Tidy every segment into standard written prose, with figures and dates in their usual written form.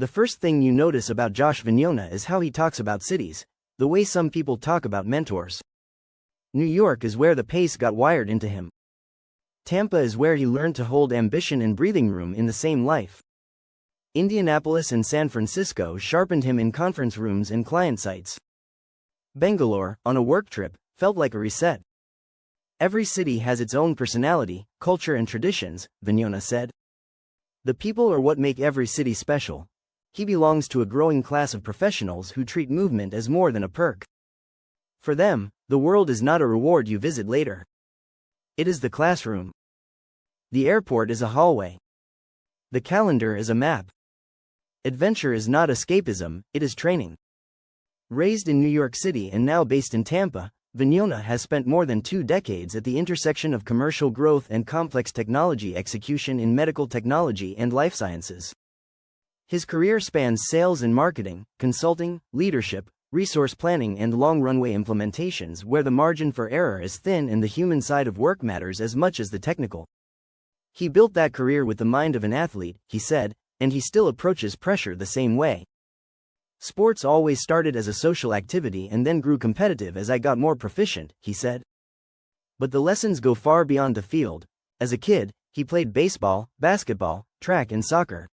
The first thing you notice about Josh Vignona is how he talks about cities, the way some people talk about mentors. New York is where the pace got wired into him. Tampa is where he learned to hold ambition and breathing room in the same life. Indianapolis and San Francisco sharpened him in conference rooms and client sites. Bangalore, on a work trip, felt like a reset. Every city has its own personality, culture and traditions, Vignona said. The people are what make every city special. He belongs to a growing class of professionals who treat movement as more than a perk. For them, the world is not a reward you visit later. It is the classroom. The airport is a hallway. The calendar is a map. Adventure is not escapism, it is training. Raised in New York City and now based in Tampa, Vignona has spent more than 2 decades at the intersection of commercial growth and complex technology execution in medical technology and life sciences. His career spans sales and marketing, consulting, leadership, resource planning and long runway implementations where the margin for error is thin and the human side of work matters as much as the technical. He built that career with the mind of an athlete, he said, and he still approaches pressure the same way. Sports always started as a social activity and then grew competitive as I got more proficient, he said. But the lessons go far beyond the field. As a kid, he played baseball, basketball, track and soccer.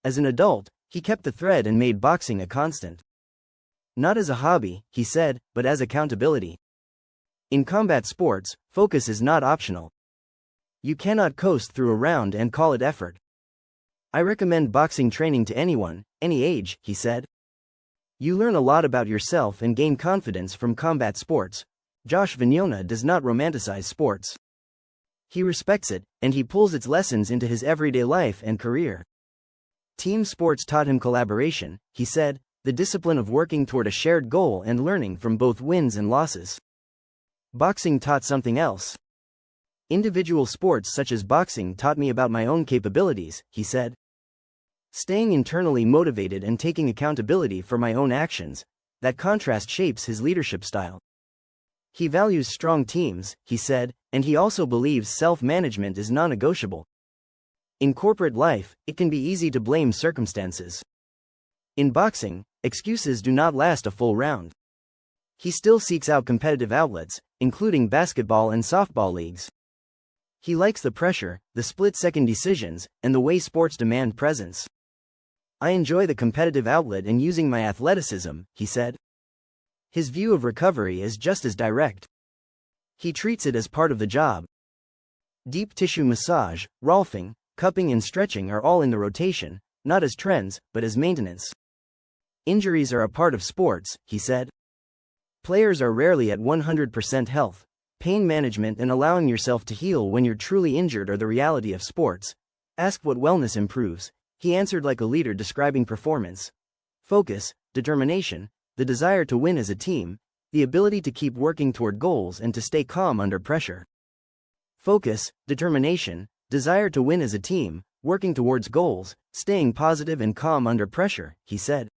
As an adult, he kept the thread and made boxing a constant. Not as a hobby, he said, but as accountability. In combat sports, focus is not optional. You cannot coast through a round and call it effort. I recommend boxing training to anyone, any age, he said. You learn a lot about yourself and gain confidence from combat sports. Josh Vignona does not romanticize sports. He respects it, and he pulls its lessons into his everyday life and career. Team sports taught him collaboration, he said, the discipline of working toward a shared goal and learning from both wins and losses. Boxing taught something else. Individual sports such as boxing taught me about my own capabilities, he said. Staying internally motivated and taking accountability for my own actions, that contrast shapes his leadership style. He values strong teams, he said, and he also believes self-management is non-negotiable. In corporate life, it can be easy to blame circumstances. In boxing, excuses do not last a full round. He still seeks out competitive outlets, including basketball and softball leagues. He likes the pressure, the split-second decisions, and the way sports demand presence. I enjoy the competitive outlet and using my athleticism, he said. His view of recovery is just as direct. He treats it as part of the job. Deep tissue massage, rolfing, cupping and stretching are all in the rotation, not as trends, but as maintenance. Injuries are a part of sports, he said. Players are rarely at 100% health. Pain management and allowing yourself to heal when you're truly injured are the reality of sports. Asked what wellness improves, he answered like a leader describing performance. Focus, determination, the desire to win as a team, the ability to keep working toward goals and to stay calm under pressure. Focus, determination, desire to win as a team, working towards goals, staying positive and calm under pressure, he said.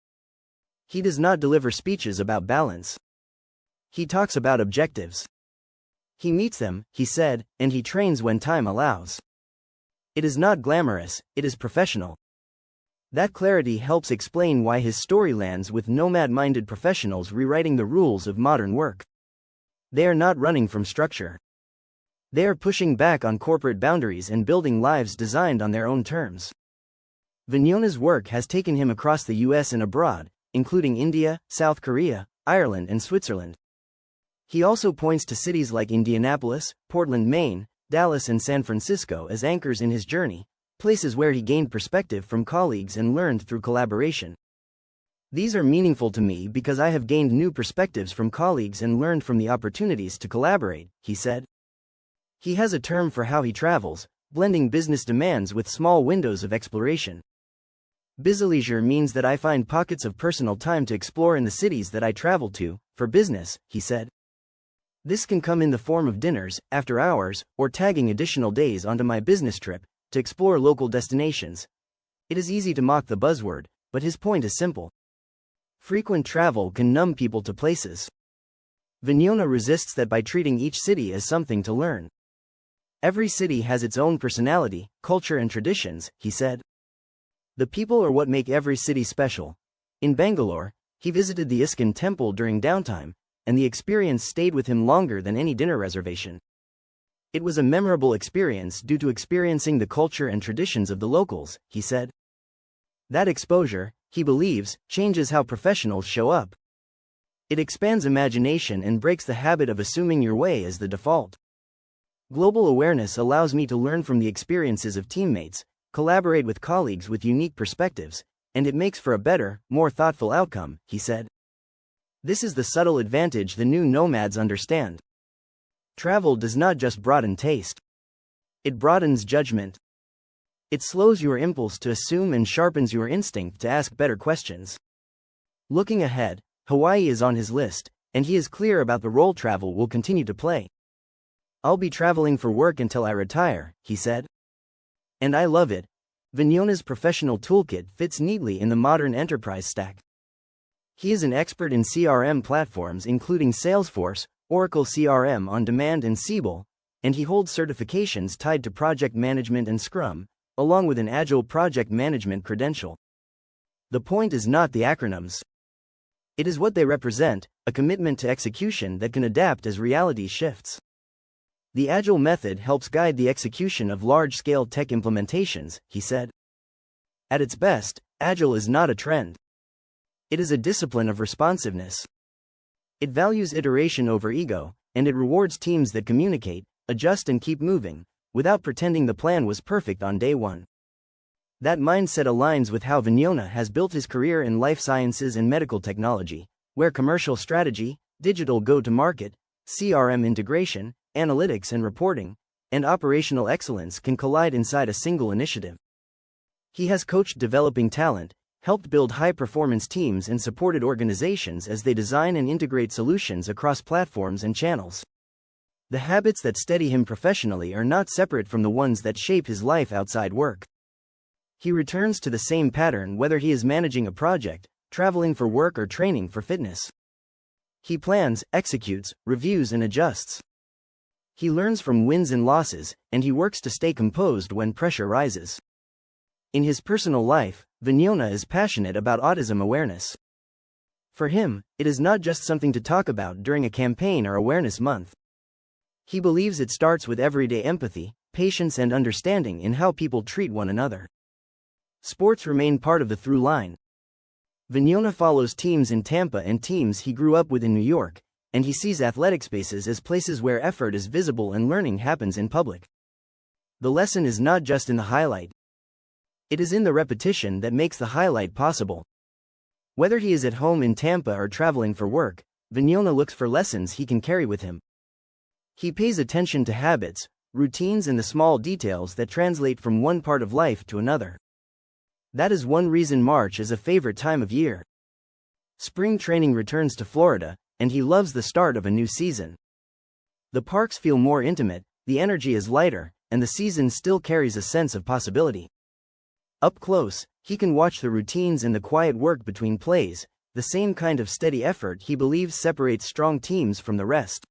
He does not deliver speeches about balance. He talks about objectives. He meets them, he said, and he trains when time allows. It is not glamorous, it is professional. That clarity helps explain why his story lands with nomad-minded professionals rewriting the rules of modern work. They are not running from structure. They are pushing back on corporate boundaries and building lives designed on their own terms. Vignona's work has taken him across the US and abroad, including India, South Korea, Ireland and Switzerland. He also points to cities like Indianapolis, Portland, Maine, Dallas and San Francisco as anchors in his journey, places where he gained perspective from colleagues and learned through collaboration. These are meaningful to me because I have gained new perspectives from colleagues and learned from the opportunities to collaborate, he said. He has a term for how he travels, blending business demands with small windows of exploration. Busyleisure means that I find pockets of personal time to explore in the cities that I travel to, for business, he said. This can come in the form of dinners, after hours, or tagging additional days onto my business trip, to explore local destinations. It is easy to mock the buzzword, but his point is simple. Frequent travel can numb people to places. Vignona resists that by treating each city as something to learn. Every city has its own personality, culture and traditions, he said. The people are what make every city special. In Bangalore, he visited the ISKCON temple during downtime, and the experience stayed with him longer than any dinner reservation. It was a memorable experience due to experiencing the culture and traditions of the locals, he said. That exposure, he believes, changes how professionals show up. It expands imagination and breaks the habit of assuming your way as the default. Global awareness allows me to learn from the experiences of teammates, collaborate with colleagues with unique perspectives, and it makes for a better, more thoughtful outcome, he said. This is the subtle advantage the new nomads understand. Travel does not just broaden taste. It broadens judgment. It slows your impulse to assume and sharpens your instinct to ask better questions. Looking ahead, Hawaii is on his list, and he is clear about the role travel will continue to play. I'll be traveling for work until I retire, he said. And I love it. Vignona's professional toolkit fits neatly in the modern enterprise stack. He is an expert in CRM platforms including Salesforce, Oracle CRM On Demand and Siebel, and he holds certifications tied to project management and Scrum, along with an Agile project management credential. The point is not the acronyms. It is what they represent, a commitment to execution that can adapt as reality shifts. The Agile method helps guide the execution of large-scale tech implementations, he said. At its best, Agile is not a trend. It is a discipline of responsiveness. It values iteration over ego, and it rewards teams that communicate, adjust and keep moving, without pretending the plan was perfect on day one. That mindset aligns with how Vignona has built his career in life sciences and medical technology, where commercial strategy, digital go-to-market, CRM integration, analytics and reporting, and operational excellence can collide inside a single initiative. He has coached developing talent, helped build high-performance teams and supported organizations as they design and integrate solutions across platforms and channels. The habits that steady him professionally are not separate from the ones that shape his life outside work. He returns to the same pattern whether he is managing a project, traveling for work or training for fitness. He plans, executes, reviews and adjusts. He learns from wins and losses, and he works to stay composed when pressure rises. In his personal life, Vignona is passionate about autism awareness. For him, it is not just something to talk about during a campaign or awareness month. He believes it starts with everyday empathy, patience and understanding in how people treat one another. Sports remain part of the through line. Vignona follows teams in Tampa and teams he grew up with in New York, and he sees athletic spaces as places where effort is visible and learning happens in public. The lesson is not just in the highlight. It is in the repetition that makes the highlight possible. Whether he is at home in Tampa or traveling for work, Vignona looks for lessons he can carry with him. He pays attention to habits, routines and the small details that translate from one part of life to another. That is one reason March is a favorite time of year. Spring training returns to Florida, and he loves the start of a new season. The parks feel more intimate, the energy is lighter, and the season still carries a sense of possibility. Up close, he can watch the routines and the quiet work between plays, the same kind of steady effort he believes separates strong teams from the rest.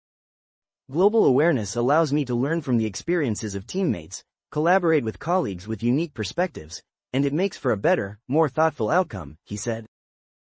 Global awareness allows me to learn from the experiences of teammates, collaborate with colleagues with unique perspectives, and it makes for a better, more thoughtful outcome, he said.